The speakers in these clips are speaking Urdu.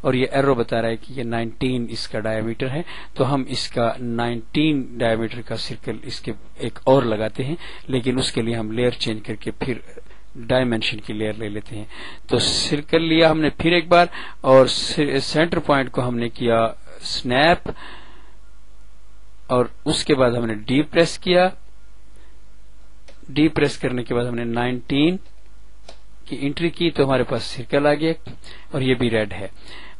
اور یہ ایرو بتا رہا ہے کہ یہ 19 اس کا ڈایامیٹر ہے، تو ہم اس کا 19 ڈایامیٹر کا سرکل اس کے ایک اور لگاتے ہیں، لیکن اس کے لیے ہم لیئر چینج کر کے پھر ڈائمینشن کی لیئر لے لیتے ہیں۔ تو سرکل لیا ہم نے پھر ایک بار، اور سینٹر پوائنٹ کو ہم نے کیا سنیپ، اور اس کے بعد ہم نے ڈی پریس کیا، ڈی پریس کرنے کے بعد ہم نے 19 کی انٹری کی تو ہمارے پاس سرکل آ گیا، اور یہ بھی ریڈ ہے۔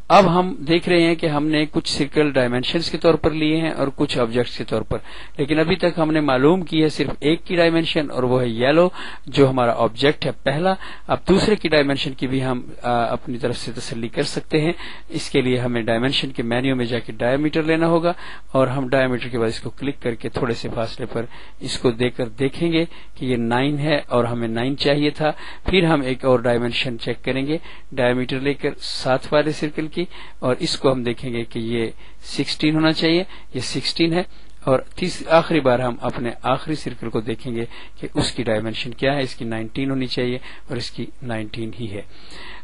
اب ہم دیکھ رہے ہیں کہ ہم نے کچھ سرکل ڈائمینشنز کے طور پر لیے ہیں اور کچھ آبجیکٹس کے طور پر، لیکن ابھی تک ہم نے معلوم کی ہے صرف ایک کی ڈائمینشن، اور وہ ہے یلو جو ہمارا آبجیکٹ ہے پہلا۔ اب دوسرے کی ڈائمینشن کی بھی ہم اپنی طرف سے تسلی کر سکتے ہیں۔ اس کے لیے ہمیں ڈائمینشن کے مینیو میں جا کے ڈایامیٹر لینا ہوگا، اور ہم ڈایامیٹر کے بعد اس کو کلک کر کے تھوڑے سے فاصلے پر اس کو دیکھ کر دیکھیں گے کہ یہ 9 ہے اور ہمیں 9 چاہیے تھا۔ پھر ہم ایک اور ڈائمینشن چیک کریں گے ڈایامیٹر لے کر 7 والے سرکل کی، اور اس کو ہم دیکھیں گے کہ یہ 16 ہونا چاہیے، یہ 16 ہے۔ اور آخری بار ہم اپنے آخری سرکل کو دیکھیں گے کہ اس کی ڈائمینشن کیا ہے، اس کی 19 ہونی چاہیے اور اس کی 19 ہی ہے۔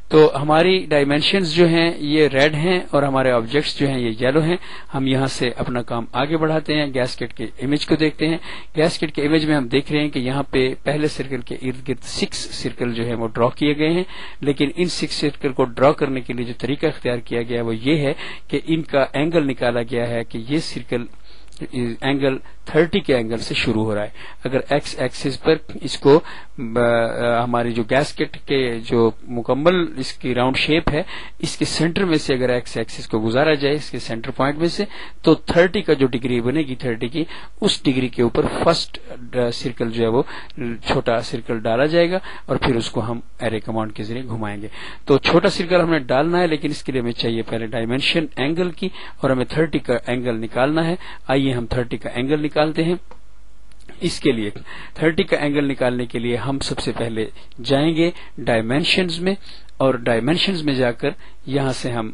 تو ہماری ڈائمینشنز جو ہیں یہ ریڈ ہیں اور ہمارے آبجیکٹس جو ہیں یہ یلو ہیں۔ ہم یہاں سے اپنا کام آگے بڑھاتے ہیں، گیسکٹ کے امیج کو دیکھتے ہیں۔ گیسکٹ کے امیج میں ہم دیکھ رہے ہیں کہ یہاں پہ پہلے سرکل کے ارد گرد 6 سرکل جو ہے وہ ڈرا کیے گئے ہیں، لیکن ان 6 سرکل کو ڈرا کرنے کے لیے جو طریقہ اختیار کیا گیا ہے وہ یہ ہے کہ ان کا اینگل نکالا گیا ہے کہ یہ سرکل اینگل 30 کے اینگل سے شروع ہو رہا ہے۔ اگر ایکس ایکسس پر اس کو ہماری جو گیسکٹ کے جو مکمل اس کی راؤنڈ شیپ ہے اس کے سینٹر میں سے اگر ایکس ایکسس کو گزارا جائے اس کے سینٹر پوائنٹ میں سے، تو 30 کا جو ڈگری بنے گی 30 کی، اس ڈگری کے اوپر فرسٹ سرکل جو ہے وہ چھوٹا سرکل ڈالا جائے گا، اور پھر اس کو ہم ایرے کمانڈ کے ذریعے گھمائیں گے۔ تو چھوٹا سرکل ہمیں ڈالنا ہے، لیکن اس کے لیے ہمیں چاہیے پہلے ڈائمینشن اینگل کی، اور ہمیں 30 کا اینگل نکالنا ہے۔ آئیے ہم 30 کا اینگل نکالتے ہیں۔ اس کے لیے 30 کا اینگل نکالنے کے لیے ہم سب سے پہلے جائیں گے ڈائمینشنز میں، اور ڈائمینشنز میں جا کر یہاں سے ہم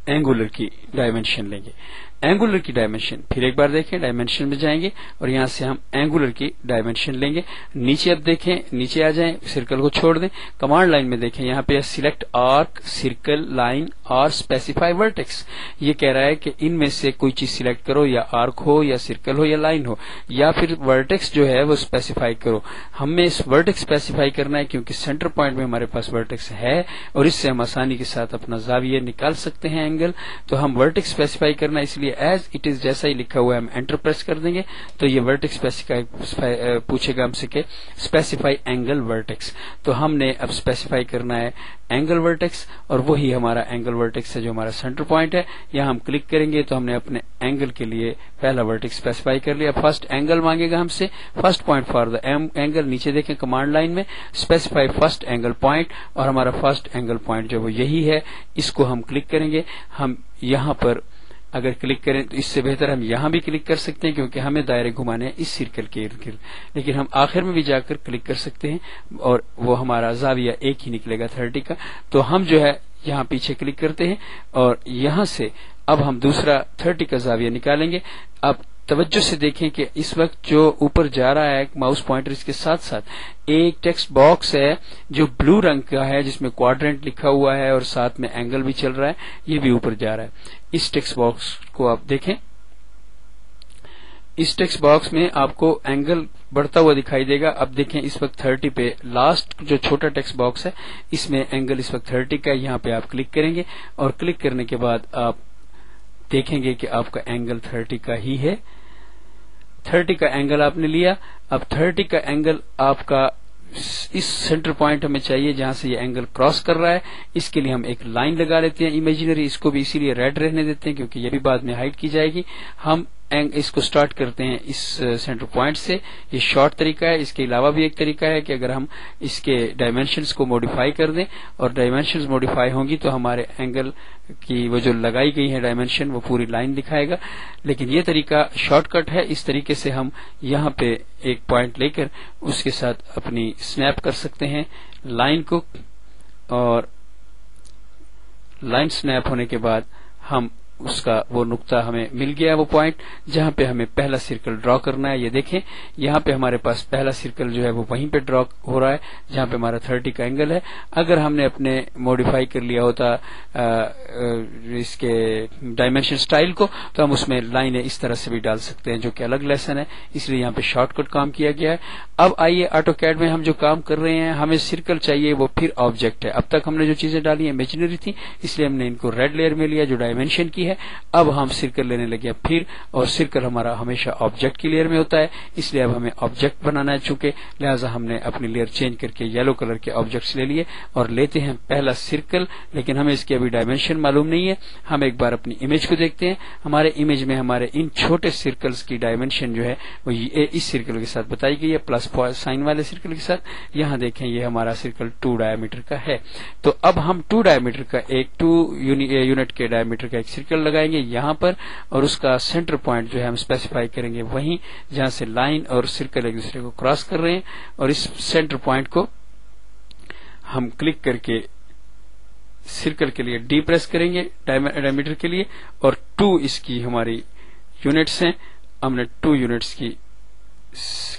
اینگولر کی ڈائمینشن لیں گے۔ اینگولر کی ڈائمینشن پھر ایک بار دیکھیں، ڈائمینشن میں جائیں گے اور یہاں سے ہم اینگولر کی ڈائمینشن لیں گے۔ نیچے اب دیکھیں، نیچے آ جائیں، سرکل کو چھوڑ دیں، کمانڈ لائن میں دیکھیں یہاں پہ سلیکٹ آرک سرکل لائن اور اسپیسیفائی ورٹیکس، یہ کہہ رہا ہے کہ ان میں سے کوئی چیز سلیکٹ کرو، یا آرک ہو یا سرکل ہو یا لائن ہو، یا پھر ورٹیکس جو ہے وہ اسپیسیفائی کرو۔ ہمیں اس ورٹیکس اسپیسیفائی کرنا ہے کیونکہ سینٹر پوائنٹ میں ہمارے پاس ورٹیکس ہے، اور اس سے ہم آسانی کے ساتھ اپنا زاویہ نکال سکتے ہیں اینگل۔ تو ہم ورٹیکس اسپیسیفائی کرنا ہے، اس لیے ایز اٹ از جیسا ہی لکھا ہوا ہے ہم انٹر پریس کر دیں گے تو یہ ورٹیکس پوچھے گا ہم سے کہ اسپیسیفائی اینگل ورٹیکس۔ تو ہم نے اب اسپیسیفائی کرنا ہے اینگل ورٹیکس، اور وہی ہمارا اینگل ورٹیکس ہے جو ہمارا سینٹر پوائنٹ ہے۔ یہاں ہم کلک کریں گے تو ہم نے اپنے اینگل کے لیے پہلا ورٹیکس اسپیسیفائی کر لیا۔ فرسٹ اینگل مانگے گا ہم سے، first point for the angle, نیچے دیکھیں کمانڈ لائن میں اسپیسیفائی فرسٹ اینگل پوائنٹ، اور ہمارا فرسٹ اینگل پوائنٹ جو وہ یہی ہے، اس کو ہم کلک کریں گے۔ ہم یہاں پر اگر کلک کریں تو اس سے بہتر ہم یہاں بھی کلک کر سکتے ہیں کیونکہ ہمیں دائرے گھمانے ہیں اس سرکل کے ارد گرد، لیکن ہم آخر میں بھی جا کر کلک کر سکتے ہیں اور وہ ہمارا زاویہ ایک ہی نکلے گا 30 کا۔ تو ہم جو ہے یہاں پیچھے کلک کرتے ہیں اور یہاں سے اب ہم دوسرا 30 کا زاویہ نکالیں گے۔ اب توجہ سے دیکھیں کہ اس وقت جو اوپر جا رہا ہے ماؤس پوائنٹر، اس کے ساتھ ساتھ ایک ٹیکسٹ باکس ہے جو بلو رنگ کا ہے جس میں کوارڈرنٹ لکھا ہوا ہے اور ساتھ میں اینگل بھی چل رہا ہے، یہ بھی اوپر جا رہا ہے۔ اس ٹیکسٹ باکس کو آپ دیکھیں، اس ٹیکسٹ باکس میں آپ کو اینگل بڑھتا ہوا دکھائی دے گا۔ اب دیکھیں اس وقت 30 پہ لاسٹ جو چھوٹا ٹیکسٹ باکس ہے اس میں اینگل اس وقت 30 کا ہے، یہاں پہ آپ کلک کریں گے اور کلک کرنے کے بعد آپ دیکھیں گے کہ آپ کا اینگل 30 کا ہی ہے۔ 30 کا اینگل آپ نے لیا۔ اب 30 کا اینگل آپ کا اس سینٹر پوائنٹ ہمیں چاہیے جہاں سے یہ اینگل کراس کر رہا ہے، اس کے لیے ہم ایک لائن لگا لیتے ہیں امیجنری، اس کو بھی اسی لیے ریڈ رہنے دیتے ہیں کیونکہ یہ بھی بعد میں ہائڈ کی جائے گی۔ ہم اس کو سٹارٹ کرتے ہیں اس سینٹر پوائنٹ سے، یہ شارٹ طریقہ ہے۔ اس کے علاوہ بھی ایک طریقہ ہے کہ اگر ہم اس کے ڈائمینشنز کو موڈیفائی کر دیں اور ڈائمینشنز موڈیفائی ہوں گی تو ہمارے اینگل کی وہ جو لگائی گئی ہے ڈائمینشن وہ پوری لائن دکھائے گا، لیکن یہ طریقہ شارٹ کٹ ہے۔ اس طریقے سے ہم یہاں پہ ایک پوائنٹ لے کر اس کے ساتھ اپنی سنیپ کر سکتے ہیں لائن کو، اور لائن سنیپ ہونے کے بعد ہم اس کا وہ نقطہ ہمیں مل گیا، وہ پوائنٹ جہاں پہ ہمیں پہلا سرکل ڈرا کرنا ہے. یہ دیکھیں یہاں پہ ہمارے پاس پہلا سرکل جو ہے وہ وہیں پہ ڈرا ہو رہا ہے جہاں پہ ہمارا 30 کا اینگل ہے. اگر ہم نے اپنے موڈیفائی کر لیا ہوتا اس کے ڈائمینشن سٹائل کو تو ہم اس میں لائنیں اس طرح سے بھی ڈال سکتے ہیں، جو کہ الگ لیسن ہے، اس لیے یہاں پہ شارٹ کٹ کام کیا گیا ہے. اب آئیے آٹو کیڈ میں ہم جو کام کر رہے ہیں، ہمیں سرکل چاہیے وہ پھر آبجیکٹ ہے. اب تک ہم نے جو چیزیں ڈالی ہیں امیجنری تھی، اس لیے ہم نے ان کو ریڈ لیئر میں لیا جو ڈائمینشن کی ہے. اب ہم سرکل لینے لگے پھر، اور سرکل ہمارا ہمیشہ آبجیکٹ کی لیئر میں ہوتا ہے، اس لیے اب ہمیں آبجیکٹ بنانا ہے چونکہ، لہٰذا ہم نے اپنی لیئر چینج کر کے یلو کلر کے آبجیکٹس لے لیے اور لیتے ہیں پہلا سرکل. لیکن ہمیں اس کی ابھی ڈائمینشن معلوم نہیں ہے. ہم ایک بار اپنی امیج کو دیکھتے ہیں. ہمارے امیج میں ہمارے ان چھوٹے سرکلز کی ڈائمینشن جو ہے وہ اس سرکل کے ساتھ بتائی گئی ہے، پلس سائن والے سرکل کے ساتھ. یہاں دیکھیں یہ ہمارا سرکل 2 ڈائیمیٹر کا ہے. تو اب ہم 2 ڈائیمیٹر کا 2 یونٹ کے ڈائیمیٹر کا ایک سرکل لگائیں گے یہاں پر، اور اس کا سینٹر پوائنٹ جو ہے ہم اسپیسیفائی کریں گے وہیں جہاں سے لائن اور سرکل ایک دوسرے کو کراس کر رہے ہیں. اور اس سینٹر پوائنٹ کو ہم کلک کر کے سرکل کے لیے ڈی پریس کریں گے ڈائیمیٹر کے لیے، اور 2 اس کی ہماری یونٹس ہیں. ہم نے 2 یونٹس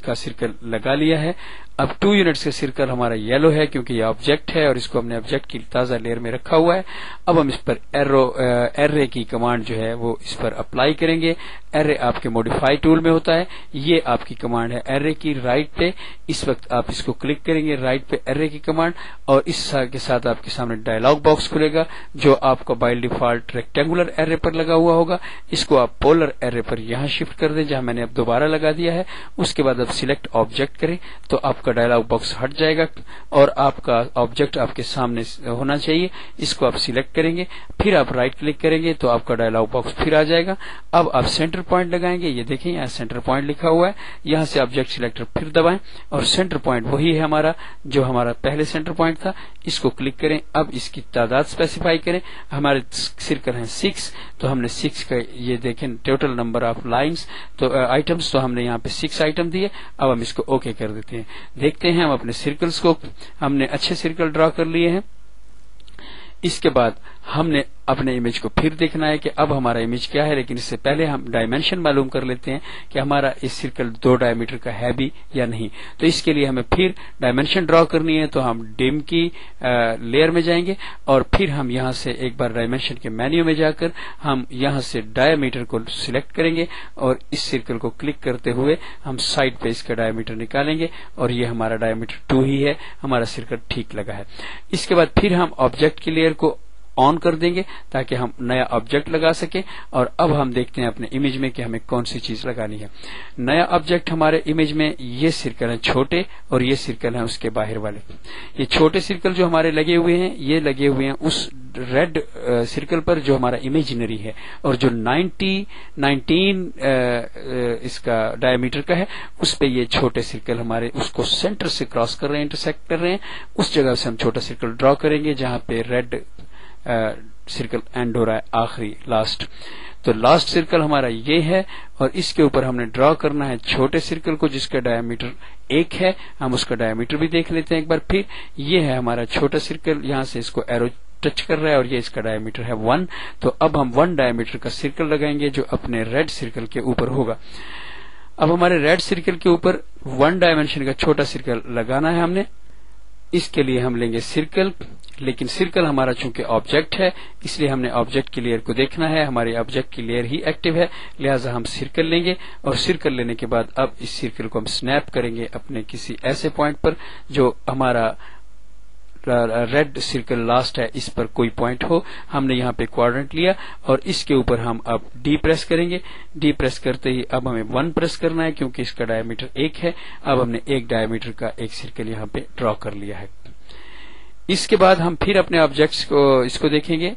کا سرکل لگا لیا ہے. اب 2 یونٹس کا سرکل ہمارا یلو ہے کیونکہ یہ آبجیکٹ ہے اور اس کو ہم نے آبجیکٹ کی تازہ لیئر میں رکھا ہوا ہے. اب ہم اس پر ایرے کی کمانڈ جو ہے وہ اس پر اپلائی کریں گے. ایرے آپ کے موڈیفائی ٹول میں ہوتا ہے، یہ آپ کی کمانڈ ہے ایرے کی رائٹ پہ. اس وقت آپ اس کو کلک کریں گے رائٹ پہ ایرے کی کمانڈ، اور اس کے ساتھ آپ کے سامنے ڈائلاگ باکس کھلے گا جو آپ کا بائی ڈیفالٹ ریکٹینگولر ایرے پر لگا ہوا ہوگا. اس کو آپ پولر ایرے پر یہاں شفٹ کر دیں جہاں میں نے اب دوبارہ لگا دیا ہے. اس کے بعد اب سلیکٹ آبجیکٹ کریں تو آپ کا ڈائلاگ باکس ہٹ جائے گا اور آپ کا آبجیکٹ آپ کے سامنے ہونا چاہیے. اس کو آپ سلیکٹ کریں گے، پھر آپ رائٹ کلک کریں گے تو آپ کا ڈائلاگ باکس پھر آ جائے گا. اب آپ سینٹر پوائنٹ لگائیں گے. یہ دیکھیں یہاں سینٹر پوائنٹ لکھا ہوا ہے. یہاں سے آبجیکٹ سلیکٹر پھر دبائیں اور سینٹر پوائنٹ وہی ہے ہمارا جو ہمارا پہلے سینٹر پوائنٹ تھا. اس کو کلک کریں. اب اس کی تعداد اسپیسیفائی کریں. ہمارے سرکل ہیں 6، تو ہم نے 6 کا یہ دیکھیں ٹوٹل نمبر آف لائنز تو آئٹمس، تو ہم نے یہاں پہ 6 آئٹم دیے. اب ہم اس کو اوکے کر دیتے ہیں. دیکھتے ہیں ہم اپنے سرکلز کو، ہم نے اچھے سرکل ڈرا کر لیے ہیں. اس کے بعد ہم نے اپنے امیج کو پھر دیکھنا ہے کہ اب ہمارا امیج کیا ہے، لیکن اس سے پہلے ہم ڈائمینشن معلوم کر لیتے ہیں کہ ہمارا اس سرکل 2 ڈائیمیٹر کا ہے بھی یا نہیں. تو اس کے لیے ہمیں پھر ڈائمینشن ڈرا کرنی ہے، تو ہم ڈم کی لیئر میں جائیں گے اور پھر ہم یہاں سے ایک بار ڈائمینشن کے مینیو میں جا کر ہم یہاں سے ڈائیمیٹر کو سلیکٹ کریں گے اور اس سرکل کو کلک کرتے ہوئے ہم سائڈ پہ اس کا ڈائیمیٹر نکالیں گے اور یہ ہمارا ڈائیمیٹر 2 ہی ہے. ہمارا سرکل ٹھیک لگا ہے. اس کے بعد پھر ہم آبجیکٹ کی لیئر کو آن کر دیں گے تاکہ ہم نیا آبجیکٹ لگا سکیں. اور اب ہم دیکھتے ہیں اپنے امیج میں کہ ہمیں کون سی چیز لگانی ہے. نیا آبجیکٹ ہمارے امیج میں یہ سرکل ہیں چھوٹے اور یہ سرکل ہیں اس کے باہر والے. یہ چھوٹے سرکل جو ہمارے لگے ہوئے ہیں یہ لگے ہوئے ہیں اس ریڈ سرکل پر جو ہمارا امیجنری ہے، اور جو 19 اس کا ڈائیمیٹر کا ہے اس پہ یہ چھوٹے سرکل ہمارے اس کو سینٹر سے کراس کر رہے ہیں، انٹرسیکٹ کر رہے ہیں. اس جگہ سے ہم چھوٹا سرکل ڈرا کریں گے جہاں پہ ریڈ سرکل اینڈ ہو رہا ہے، آخری لاسٹ. تو لاسٹ سرکل ہمارا یہ ہے اور اس کے اوپر ہم نے ڈرا کرنا ہے چھوٹے سرکل کو جس کا ڈائیمیٹر 1 ہے. ہم اس کا ڈائیمیٹر بھی دیکھ لیتے ہیں ایک بار پھر. یہ ہے ہمارا چھوٹا سرکل، یہاں سے اس کو ایرو ٹچ کر رہا ہے اور یہ اس کا ڈائیمیٹر ہے 1. تو اب ہم 1 ڈائیمیٹر کا سرکل لگائیں گے جو اپنے ریڈ سرکل کے اوپر ہوگا. اب ہمارے ریڈ سرکل کے اوپر 1 ڈائمینشن کا چھوٹا سرکل لگانا ہے ہم نے. اس کے لیے ہم لیں گے سرکل، لیکن سرکل ہمارا چونکہ آبجیکٹ ہے اس لیے ہم نے آبجیکٹ کی لیئر کو دیکھنا ہے. ہماری آبجیکٹ کی لیئر ہی ایکٹیو ہے، لہٰذا ہم سرکل لیں گے اور سرکل لینے کے بعد اب اس سرکل کو ہم سنیپ کریں گے اپنے کسی ایسے پوائنٹ پر جو ہمارا ریڈ سرکل لاسٹ ہے اس پر کوئی پوائنٹ ہو. ہم نے یہاں پہ کوارڈنٹ لیا اور اس کے اوپر ہم اب ڈی پریس کریں گے. ڈی پریس کرتے ہی اب ہمیں 1 پریس کرنا ہے کیونکہ اس کا ڈائیمیٹر 1 ہے. اب ہم نے 1 ڈائیمیٹر کا ایک سرکل یہاں پہ ڈرا کر لیا ہے. اس کے بعد ہم پھر اپنے آبجیکٹس کو اس کو دیکھیں گے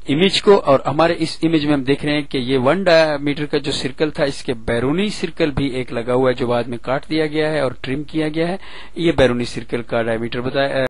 امیج کو، اور ہمارے اس امیج میں ہم دیکھ رہے ہیں کہ یہ 1 ڈائیمیٹر کا جو سرکل تھا اس کے بیرونی سرکل بھی ایک لگا ہوا ہے جو بعد میں کاٹ دیا گیا ہے اور ٹرم کیا گیا ہے. یہ بیرونی سرکل کا ڈائیمیٹر بتایا